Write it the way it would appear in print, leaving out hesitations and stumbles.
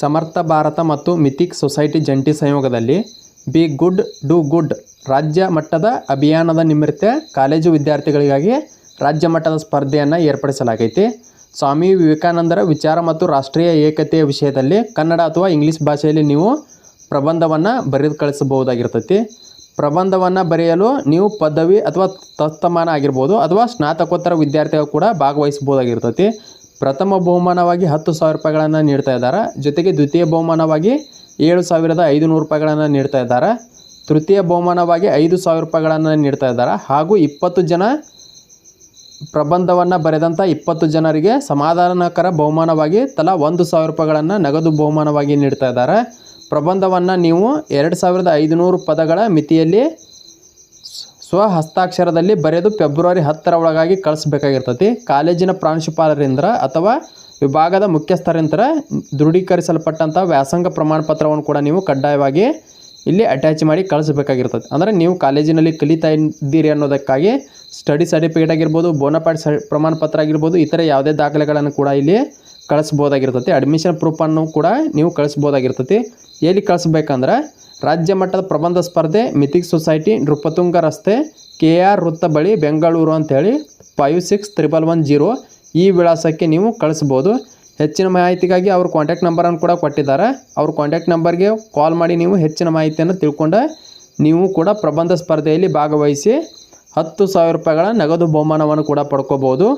ಸಮರ್ಥ ಭಾರತ ಮತ್ತು mythic society ಜಂಟಿ ಸಂಯೋಗದಲ್ಲಿ be good do good ರಾಜ್ಯ ಮಟ್ಟದ ಅಭಿಯಾನದ ನಿಮಿತ್ತ ಕಾಲೇಜು ವಿದ್ಯಾರ್ಥಿಗಳಿಗಾಗಿ ರಾಜ್ಯ ಮಟ್ಟದ ಸ್ಪರ್ಧೆಯನ್ನು ಏರ್ಪಡಿಸಲಾಗೈತಿ. ಸ್ವಾಮಿ ವಿವೇಕಾನಂದರ ವಿಚಾರ ಮತ್ತು ರಾಷ್ಟ್ರೀಯ ಏಕತೆಯ ವಿಷಯದಲ್ಲಿ ಕನ್ನಡ ಅಥವಾ ಇಂಗ್ಲೀಷ್ ಭಾಷೆಯಲ್ಲಿ ನೀವು ಪ್ರಬಂಧವನ್ನು ಬರೆದು ಕಳಿಸಬಹುದಾಗಿರ್ತೈತಿ. ಪ್ರಬಂಧವನ್ನು ಬರೆಯಲು ನೀವು ಪದವಿ ಅಥವಾ ತತ್ಸಮಾನ ಆಗಿರ್ಬೋದು ಅಥವಾ ಸ್ನಾತಕೋತ್ತರ ವಿದ್ಯಾರ್ಥಿಗಳು ಕೂಡ ಭಾಗವಹಿಸಬಹುದಾಗಿರ್ತೈತಿ. ಪ್ರಥಮ ಬಹುಮಾನವಾಗಿ 10,000 ರೂಪಾಯಿಗಳನ್ನು ನೀಡ್ತಾ ಇದ್ದಾರೆ. ಜೊತೆಗೆ ದ್ವಿತೀಯ ಬಹುಮಾನವಾಗಿ 7,500 ರೂಪಾಯಿಗಳನ್ನು ನೀಡ್ತಾ ಇದ್ದಾರೆ. ತೃತೀಯ ಬಹುಮಾನವಾಗಿ 5,000 ರೂಪಾಯಿಗಳನ್ನು ನೀಡ್ತಾ ಇದ್ದಾರೆ. ಹಾಗೂ 20 ಜನ ಪ್ರಬಂಧವನ್ನು ಬರೆದಂಥ 20 ಜನರಿಗೆ ಸಮಾಧಾನಕರ ಬಹುಮಾನವಾಗಿ ತಲಾ 1,000 ರೂಪಾಯಿಗಳನ್ನು ನಗದು ಬಹುಮಾನವಾಗಿ ನೀಡ್ತಾ ಇದ್ದಾರೆ. ಪ್ರಬಂಧವನ್ನು ನೀವು 2,500 ಪದಗಳ ಮಿತಿಯಲ್ಲಿ ಸ್ವಹಸ್ತಾಕ್ಷರದಲ್ಲಿ ಬರೆದು ಫೆಬ್ರವರಿ 10ರ ಒಳಗಾಗಿ ಕಳಿಸ್ಬೇಕಾಗಿರ್ತೈತಿ. ಕಾಲೇಜಿನ ಪ್ರಾಂಶುಪಾಲರಿಂದ ಅಥವಾ ವಿಭಾಗದ ಮುಖ್ಯಸ್ಥರಿಂದ ದೃಢೀಕರಿಸಲ್ಪಟ್ಟಂಥ ವ್ಯಾಸಂಗ ಪ್ರಮಾಣ ಪತ್ರವನ್ನು ಕೂಡ ನೀವು ಕಡ್ಡಾಯವಾಗಿ ಇಲ್ಲಿ ಅಟ್ಯಾಚ್ ಮಾಡಿ ಕಳಿಸ್ಬೇಕಾಗಿರ್ತದೆ. ಅಂದರೆ ನೀವು ಕಾಲೇಜಿನಲ್ಲಿ ಕಲಿತಾ ಇದ್ದೀರಿ ಅನ್ನೋದಕ್ಕಾಗಿ ಸ್ಟಡಿ ಸರ್ಟಿಫಿಕೇಟ್ ಆಗಿರ್ಬೋದು, ಬೋನಫೈಡ್ ಪ್ರಮಾಣ ಪತ್ರ ಆಗಿರ್ಬೋದು, ಇತರೆ ಯಾವುದೇ ದಾಖಲೆಗಳನ್ನು ಕೂಡ ಇಲ್ಲಿ ಕಳಿಸ್ಬೋದಾಗಿರ್ತೈತಿ. ಅಡ್ಮಿಷನ್ ಪ್ರೂಫನ್ನು ಕೂಡ ನೀವು ಕಳಿಸ್ಬೋದಾಗಿರ್ತೈತಿ. ಎಲ್ಲಿ ಕಳಿಸ್ಬೇಕಂದ್ರೆ ರಾಜ್ಯ ಮಟ್ಟದ ಪ್ರಬಂಧ ಸ್ಪರ್ಧೆ ಮಿಥಿಕ್ ಸೊಸೈಟಿ, ನೃಪತುಂಗ ರಸ್ತೆ, KR ವೃತ್ತ ಬಳಿ, ಬೆಂಗಳೂರು ಅಂಥೇಳಿ 561110 ಈ ವಿಳಾಸಕ್ಕೆ ನೀವು ಕಳಿಸ್ಬೋದು. ಹೆಚ್ಚಿನ ಮಾಹಿತಿಗಾಗಿ ಅವ್ರ ಕಾಂಟ್ಯಾಕ್ಟ್ ನಂಬರನ್ನು ಕೂಡ ಕೊಟ್ಟಿದ್ದಾರೆ. ಅವ್ರ ಕಾಂಟ್ಯಾಕ್ಟ್ ನಂಬರ್ಗೆ ಕಾಲ್ ಮಾಡಿ ನೀವು ಹೆಚ್ಚಿನ ಮಾಹಿತಿಯನ್ನು ತಿಳ್ಕೊಂಡು ನೀವು ಕೂಡ ಪ್ರಬಂಧ ಸ್ಪರ್ಧೆಯಲ್ಲಿ ಭಾಗವಹಿಸಿ 10,000 ರೂಪಾಯಿಗಳ ನಗದು ಬಹುಮಾನವನ್ನು ಕೂಡ ಪಡ್ಕೋಬೋದು.